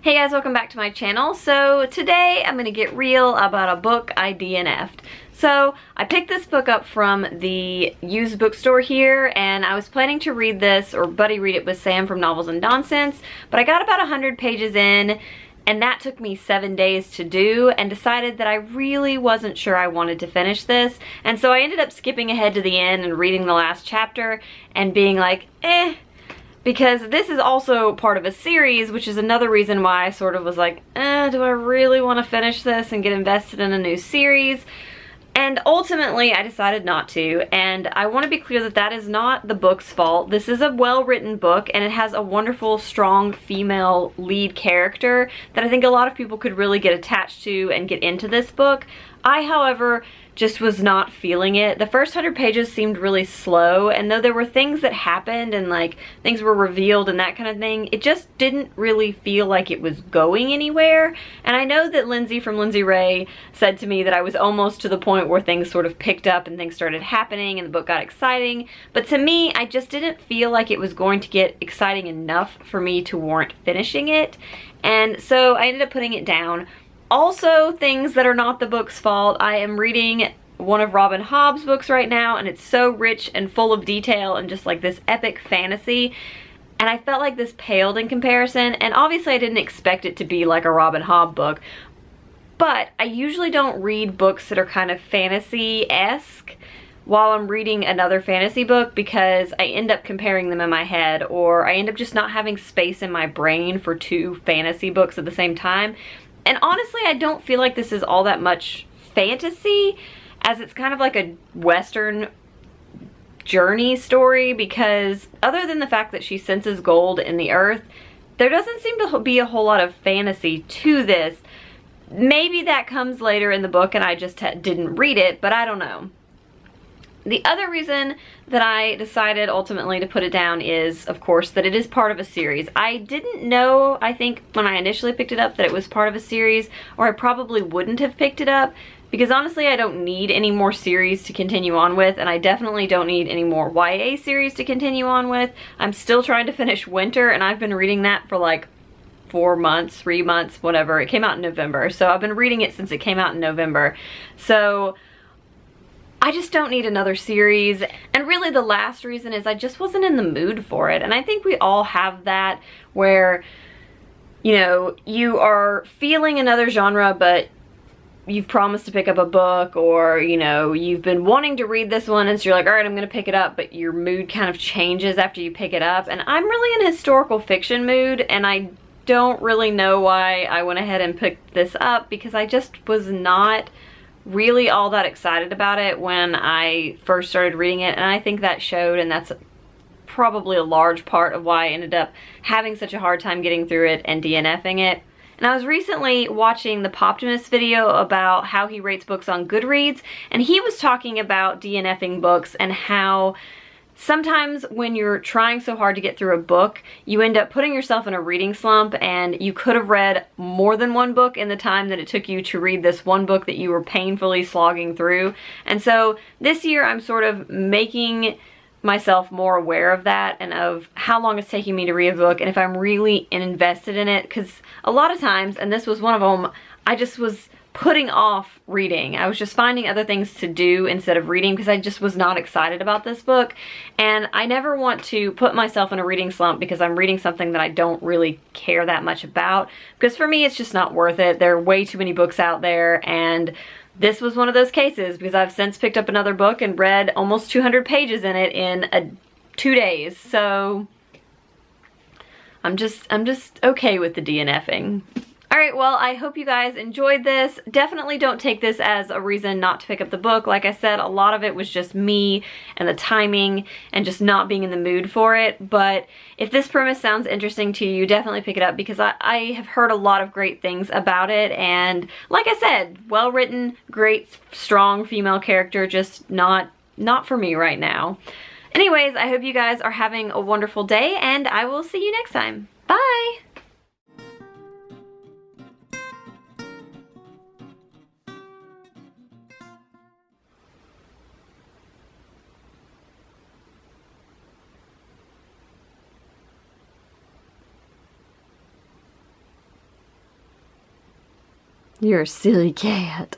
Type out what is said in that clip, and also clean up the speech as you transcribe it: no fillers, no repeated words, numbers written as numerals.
Hey guys, welcome back to my channel. So today I'm going to get real about a book I DNF'd. So I picked this book up from the used bookstore here, and I was planning to read this, or buddy read it with Sam from Novels and Nonsense, but I got about 100 pages in, and that took me 7 days to do, and decided that I really wasn't sure I wanted to finish this. And so I ended up skipping ahead to the end and reading the last chapter and being like, because this is also part of a series, which is another reason why I sort of was like, do I really want to finish this and get invested in a new series? And ultimately, I decided not to, and I want to be clear that that is not the book's fault. This is a well-written book, and it has a wonderful, strong female lead character that I think a lot of people could really get attached to and get into this book. I, however, just was not feeling it. The first 100 pages seemed really slow, and though there were things that happened and like things were revealed and that kind of thing, it just didn't really feel like it was going anywhere. And I know that Lindsay from Lindsay Ray said to me that I was almost to the point where things sort of picked up and things started happening and the book got exciting, but to me I just didn't feel like it was going to get exciting enough for me to warrant finishing it, and so I ended up putting it down. Also, things that are not the book's fault. I am reading one of Robin Hobb's books right now, and it's so rich and full of detail and just like this epic fantasy, and I felt like this paled in comparison. And obviously I didn't expect it to be like a Robin Hobb book, but I usually don't read books that are kind of fantasy-esque while I'm reading another fantasy book, because I end up comparing them in my head, or I end up just not having space in my brain for two fantasy books at the same time. And honestly, I don't feel like this is all that much fantasy, as it's kind of like a Western journey story, because other than the fact that she senses gold in the earth, there doesn't seem to be a whole lot of fantasy to this. Maybe that comes later in the book and I just didn't read it, but I don't know. The other reason that I decided ultimately to put it down is, of course, that it is part of a series. I didn't know, I think, when I initially picked it up that it was part of a series, or I probably wouldn't have picked it up, because honestly I don't need any more series to continue on with, and I definitely don't need any more YA series to continue on with. I'm still trying to finish Winter, and I've been reading that for like 4 months, 3 months, whatever. It came out in November, so I've been reading it since it came out in November. So I just don't need another series. And really the last reason is I just wasn't in the mood for it. And I think we all have that, where, you know, you are feeling another genre, but you've promised to pick up a book, or, you know, you've been wanting to read this one, and so you're like, all right, I'm gonna pick it up, but your mood kind of changes after you pick it up. And I'm really in a historical fiction mood, and I don't really know why I went ahead and picked this up, because I just was not really all that excited about it when I first started reading it, and I think that showed, and that's probably a large part of why I ended up having such a hard time getting through it and DNFing it. And I was recently watching the Poptimus video about how he rates books on Goodreads, and he was talking about DNFing books and how sometimes when you're trying so hard to get through a book, you end up putting yourself in a reading slump, and you could have read more than one book in the time that it took you to read this one book that you were painfully slogging through. And so this year I'm sort of making myself more aware of that, and of how long it's taking me to read a book, and if I'm really invested in it, because a lot of times, and this was one of them, I just was putting off reading. I was just finding other things to do instead of reading, because I just was not excited about this book. And I never want to put myself in a reading slump because I'm reading something that I don't really care that much about, because for me it's just not worth it. There are way too many books out there, and this was one of those cases, because I've since picked up another book and read almost 200 pages in it in 2 days. So I'm just okay with the DNFing. Alright, well, I hope you guys enjoyed this. Definitely don't take this as a reason not to pick up the book. Like I said, a lot of it was just me and the timing and just not being in the mood for it. But if this premise sounds interesting to you, definitely pick it up, because I have heard a lot of great things about it. And like I said, well written, great, strong female character, just not for me right now. Anyways, I hope you guys are having a wonderful day, and I will see you next time. Bye! You're a silly cat.